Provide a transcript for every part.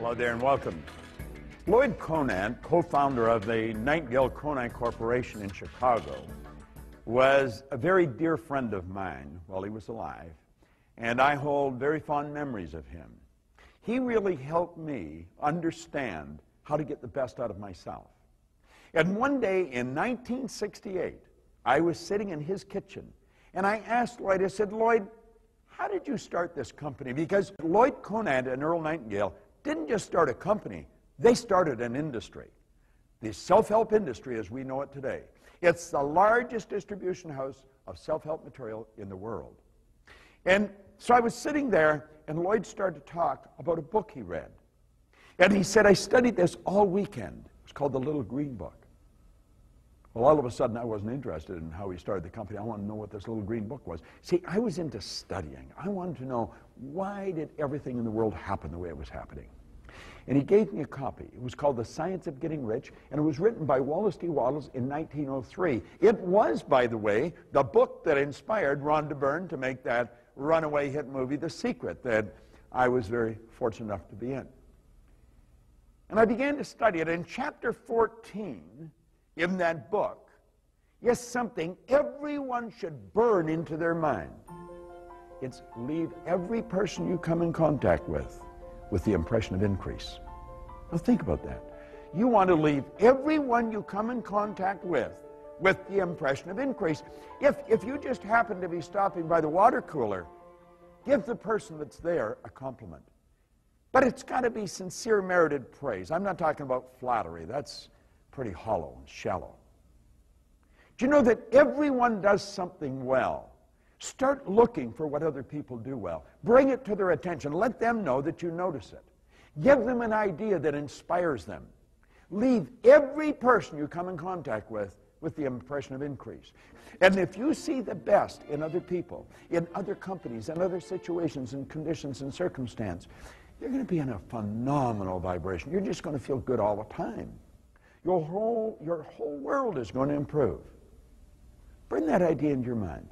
Hello there and welcome. Lloyd Conant, co-founder of the Nightingale Conant Corporation in Chicago, was a very dear friend of mine while he was alive, and I hold very fond memories of him. He really helped me understand how to get the best out of myself. And one day in 1968, I was sitting in his kitchen, and I asked Lloyd, I said, Lloyd, how did you start this company? Because Lloyd Conant and Earl Nightingale didn't just start a company, they started an industry. The self-help industry as we know it today. It's the largest distribution house of self-help material in the world. And so I was sitting there, and Lloyd started to talk about a book he read. And he said, I studied this all weekend. It was called The Little Green Book. Well, all of a sudden, I wasn't interested in how he started the company. I wanted to know what this little green book was. See, I was into studying. I wanted to know, why did everything in the world happen the way it was happening? And he gave me a copy. It was called The Science of Getting Rich, and it was written by Wallace D. Wattles in 1903. It was, by the way, the book that inspired Rhonda Byrne to make that runaway hit movie, The Secret, that I was very fortunate enough to be in. And I began to study it. In chapter 14 in that book is something everyone should burn into their mind. It's leave every person you come in contact with the impression of increase. Now think about that. You want to leave everyone you come in contact with the impression of increase. If you just happen to be stopping by the water cooler, give the person that's there a compliment. But it's got to be sincere, merited praise. I'm not talking about flattery. That's pretty hollow and shallow. Do you know that everyone does something well? Start looking for what other people do well. Bring it to their attention. Let them know that you notice it. Give them an idea that inspires them. Leave every person you come in contact with the impression of increase. And if you see the best in other people, in other companies, in other situations and conditions and circumstance, you're going to be in a phenomenal vibration. You're just going to feel good all the time. Your whole world is going to improve. Bring that idea into your mind.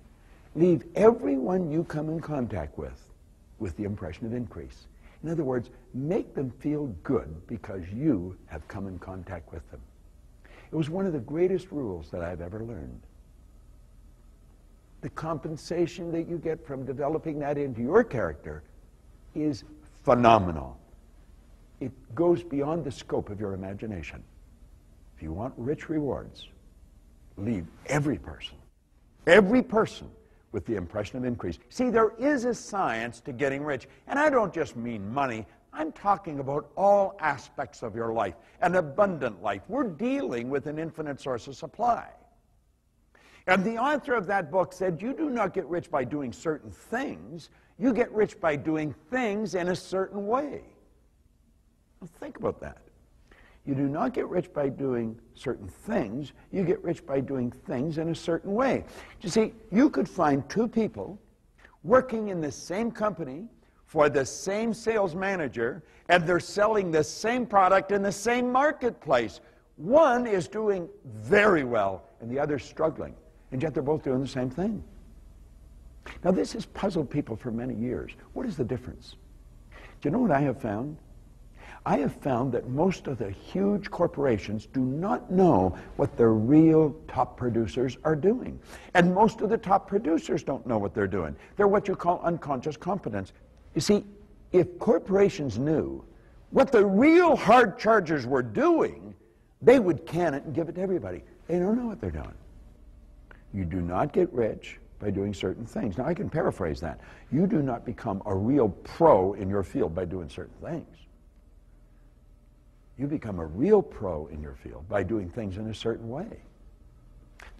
Leave everyone you come in contact with the impression of increase. In other words, make them feel good because you have come in contact with them. It was one of the greatest rules that I've ever learned. The compensation that you get from developing that into your character is phenomenal. It goes beyond the scope of your imagination. If you want rich rewards, leave every person with the impression of increase. See, there is a science to getting rich, and I don't just mean money. I'm talking about all aspects of your life, an abundant life. We're dealing with an infinite source of supply. And the author of that book said, you do not get rich by doing certain things. You get rich by doing things in a certain way. Well, think about that. You do not get rich by doing certain things. You get rich by doing things in a certain way. You see, you could find two people working in the same company for the same sales manager, and they're selling the same product in the same marketplace. One is doing very well, and the other's struggling, and yet they're both doing the same thing. Now, this has puzzled people for many years. What is the difference? Do you know what I have found? I have found that most of the huge corporations do not know what the real top producers are doing. And most of the top producers don't know what they're doing. They're what you call unconscious competence. You see, if corporations knew what the real hard chargers were doing, they would can it and give it to everybody. They don't know what they're doing. You do not get rich by doing certain things. Now, I can paraphrase that. You do not become a real pro in your field by doing certain things. You become a real pro in your field by doing things in a certain way.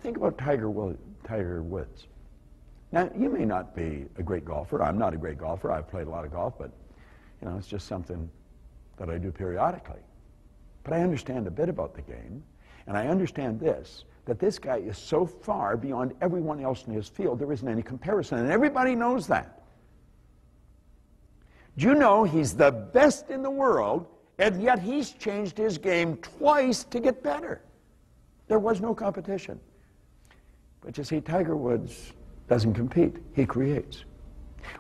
Think about Tiger Woods. Now, you may not be a great golfer. I'm not a great golfer. I've played a lot of golf, but you know, it's just something that I do periodically. But I understand a bit about the game, and I understand this, that this guy is so far beyond everyone else in his field, there isn't any comparison, and everybody knows that. Do you know he's the best in the world, and yet he's changed his game twice to get better? There was no competition. But you see, Tiger Woods doesn't compete. He creates.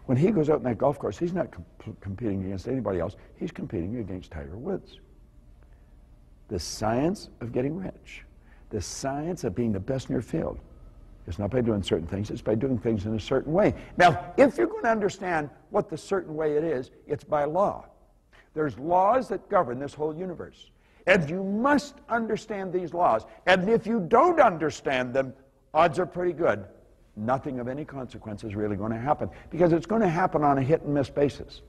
When he goes out in that golf course, he's not competing against anybody else. He's competing against Tiger Woods. The science of getting rich, the science of being the best in your field, is not by doing certain things, it's by doing things in a certain way. Now, if you're going to understand what the certain way it is, it's by law. There's laws that govern this whole universe. And you must understand these laws. And if you don't understand them, odds are pretty good nothing of any consequence is really going to happen, because it's going to happen on a hit-and-miss basis.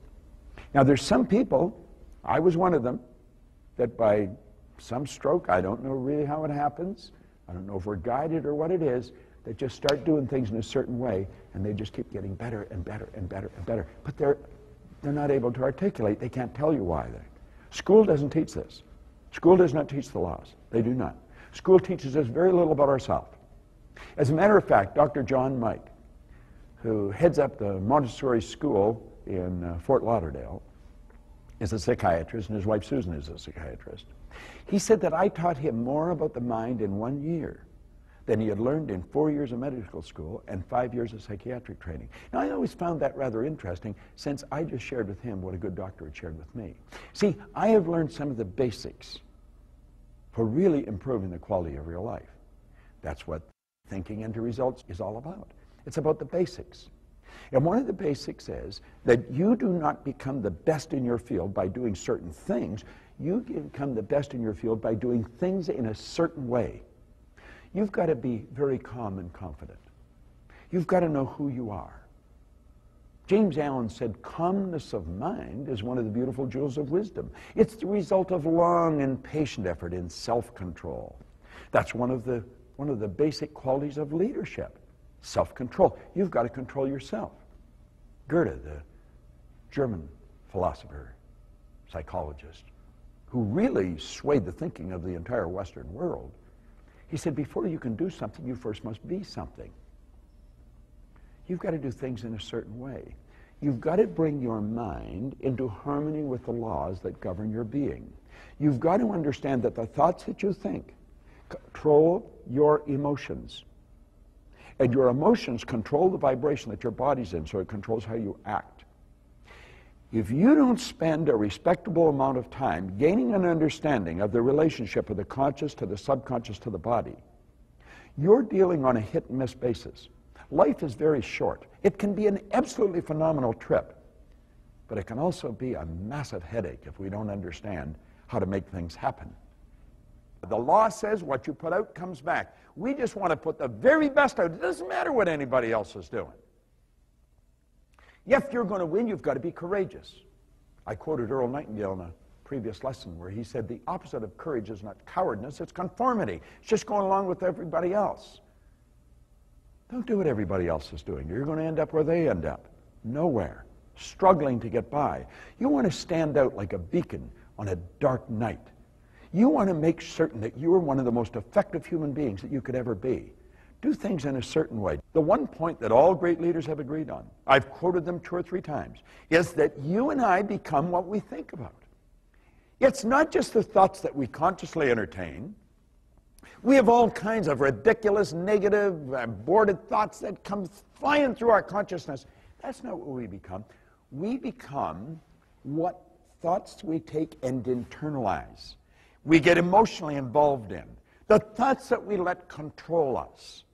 Now, there's some people, I was one of them, that by some stroke, I don't know really how it happens, I don't know if we're guided or what it is, that just start doing things in a certain way, and they just keep getting better and better and better and better. But they're not able to articulate. They can't tell you why. School doesn't teach this. School does not teach the laws. They do not. School teaches us very little about ourselves. As a matter of fact, Dr. John Mike, who heads up the Montessori school in Fort Lauderdale, is a psychiatrist, and his wife Susan is a psychiatrist. He said that I taught him more about the mind in 1 year than he had learned in 4 years of medical school and 5 years of psychiatric training. Now, I always found that rather interesting, since I just shared with him what a good doctor had shared with me. See, I have learned some of the basics for really improving the quality of your life. That's what thinking into results is all about. It's about the basics. And one of the basics is that you do not become the best in your field by doing certain things. You become the best in your field by doing things in a certain way. You've got to be very calm and confident. You've got to know who you are. James Allen said, calmness of mind is one of the beautiful jewels of wisdom. It's the result of long and patient effort in self-control. That's one of the basic qualities of leadership, self-control. You've got to control yourself. Goethe, the German philosopher, psychologist, who really swayed the thinking of the entire Western world, he said, before you can do something, you first must be something. You've got to do things in a certain way. You've got to bring your mind into harmony with the laws that govern your being. You've got to understand that the thoughts that you think control your emotions. And your emotions control the vibration that your body's in, so it controls how you act. If you don't spend a respectable amount of time gaining an understanding of the relationship of the conscious to the subconscious to the body, you're dealing on a hit-and-miss basis. Life is very short. It can be an absolutely phenomenal trip, but it can also be a massive headache if we don't understand how to make things happen. The law says what you put out comes back. We just want to put the very best out. It doesn't matter what anybody else is doing. If you're going to win, you've got to be courageous. I quoted Earl Nightingale in a previous lesson where he said the opposite of courage is not cowardice, it's conformity. It's just going along with everybody else. Don't do what everybody else is doing. You're going to end up where they end up. Nowhere. Struggling to get by. You want to stand out like a beacon on a dark night. You want to make certain that you are one of the most effective human beings that you could ever be. Do things in a certain way. The one point that all great leaders have agreed on, I've quoted them 2 or 3 times, is that you and I become what we think about. It's not just the thoughts that we consciously entertain. We have all kinds of ridiculous, negative, aborted thoughts that come flying through our consciousness. That's not what we become. We become what thoughts we take and internalize. We get emotionally involved in. The thoughts that we let control us.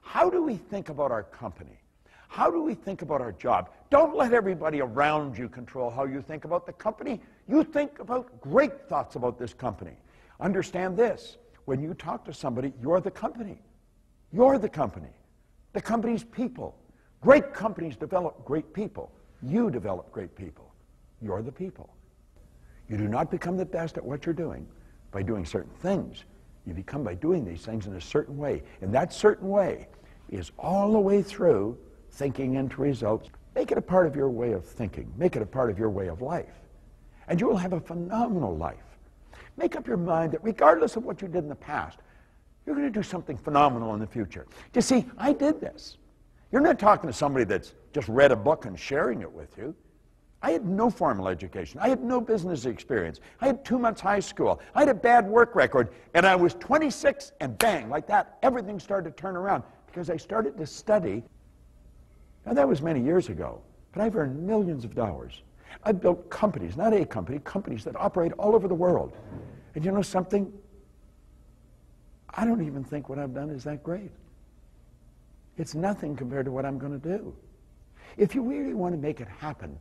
How do we think about our company? How do we think about our job? Don't let everybody around you control how you think about the company. You think about great thoughts about this company. Understand this. When you talk to somebody, you're the company. You're the company. The company's people. Great companies develop great people. You develop great people. You're the people. You do not become the best at what you're doing by doing certain things. You become by doing these things in a certain way. And that certain way is all the way through thinking into results. Make it a part of your way of thinking. Make it a part of your way of life. And you will have a phenomenal life. Make up your mind that regardless of what you did in the past, you're going to do something phenomenal in the future. You see, I did this. You're not talking to somebody that's just read a book and sharing it with you. I had no formal education. I had no business experience. I had 2 months high school. I had a bad work record. And I was 26, and bang, like that, everything started to turn around because I started to study. Now, that was many years ago. but I've earned millions of dollars. I've built companies, not a company, companies that operate all over the world. And you know something? I don't even think what I've done is that great. It's nothing compared to what I'm going to do. If you really want to make it happen,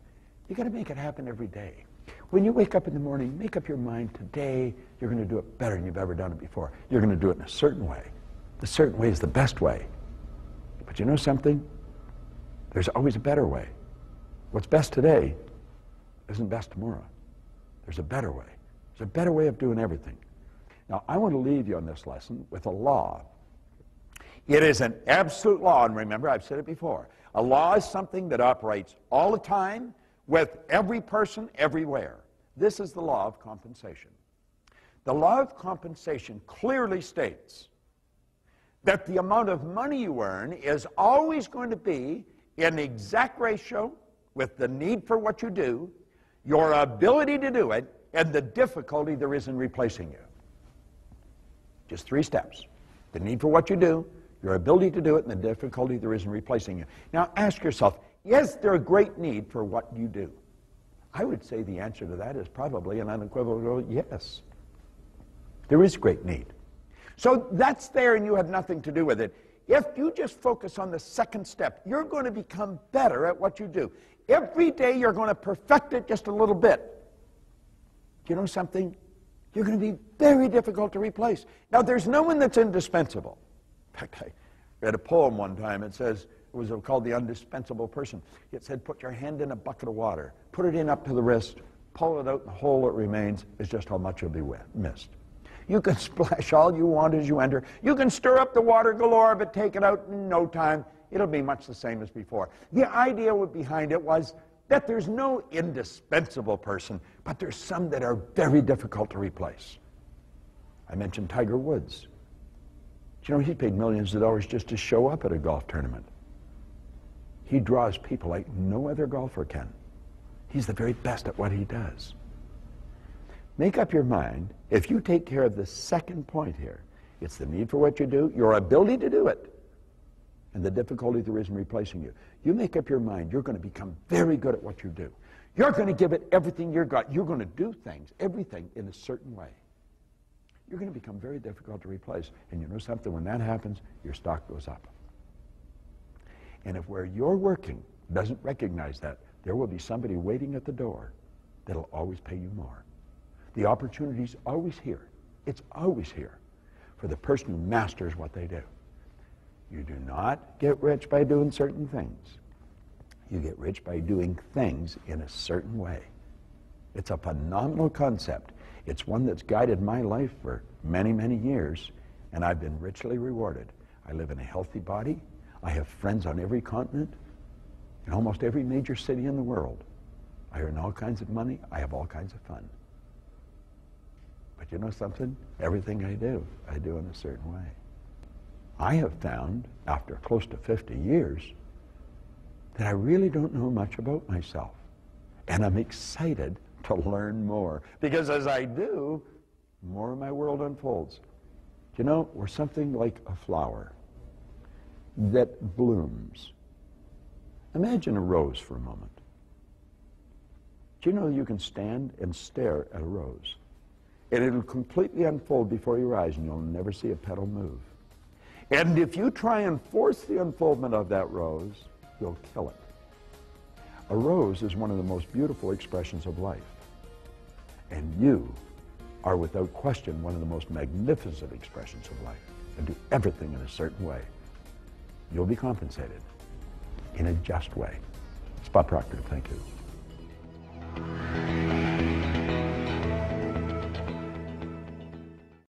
you got to make it happen every day. When you wake up in the morning, make up your mind today you're going to do it better than you've ever done it before. You're going to do it in a certain way. The certain way is the best way. But you know something? There's always a better way. What's best today isn't best tomorrow. There's a better way. There's a better way of doing everything. Now, I want to leave you on this lesson with a law. It is an absolute law, and remember, I've said it before. A law is something that operates all the time with every person, everywhere. This is the law of compensation. The law of compensation clearly states that the amount of money you earn is always going to be in exact ratio with the need for what you do, your ability to do it, and the difficulty there is in replacing you. Just 3 steps. The need for what you do, your ability to do it, and the difficulty there is in replacing you. Now ask yourself, is there a great need for what you do? I would say the answer to that is probably an unequivocal yes. There is great need. So that's there and you have nothing to do with it. If you just focus on the second step, you're going to become better at what you do. Every day you're going to perfect it just a little bit. You know something? You're going to be very difficult to replace. Now, there's no one that's indispensable. In fact, I read a poem one time. It says, it was called The Indispensable Person. It said, put your hand in a bucket of water, put it in up to the wrist, pull it out, and the hole that remains is just how much you'll be missed. You can splash all you want as you enter. You can stir up the water galore, but take it out in no time. It'll be much the same as before. The idea behind it was that there's no indispensable person, but there's some that are very difficult to replace. I mentioned Tiger Woods. You know, he paid millions of dollars just to show up at a golf tournament. He draws people like no other golfer can. He's the very best at what he does. Make up your mind, if you take care of the second point here, it's the need for what you do, your ability to do it, and the difficulty there is in replacing you. You make up your mind, you're going to become very good at what you do. You're going to give it everything you've got. You're going to do things, everything, in a certain way. You're going to become very difficult to replace. And you know something? When that happens, your stock goes up. And if where you're working doesn't recognize that, there will be somebody waiting at the door that'll always pay you more. The opportunity's always here. It's always here for the person who masters what they do. You do not get rich by doing certain things. You get rich by doing things in a certain way. It's a phenomenal concept. It's one that's guided my life for many, many years, and I've been richly rewarded. I live in a healthy body. I have friends on every continent, in almost every major city in the world. I earn all kinds of money. I have all kinds of fun. But you know something? Everything I do in a certain way. I have found, after close to 50 years, that I really don't know much about myself. And I'm excited to learn more. Because as I do, more of my world unfolds. You know, we're something like a flower that blooms. Imagine a rose for a moment. Do you know you can stand and stare at a rose, and it'll completely unfold before your eyes, and you'll never see a petal move. And if you try and force the unfoldment of that rose, you'll kill it. A rose is one of the most beautiful expressions of life. And you are without question one of the most magnificent expressions of life. And do everything in a certain way. You'll be compensated in a just way. Spot Proctor, thank you.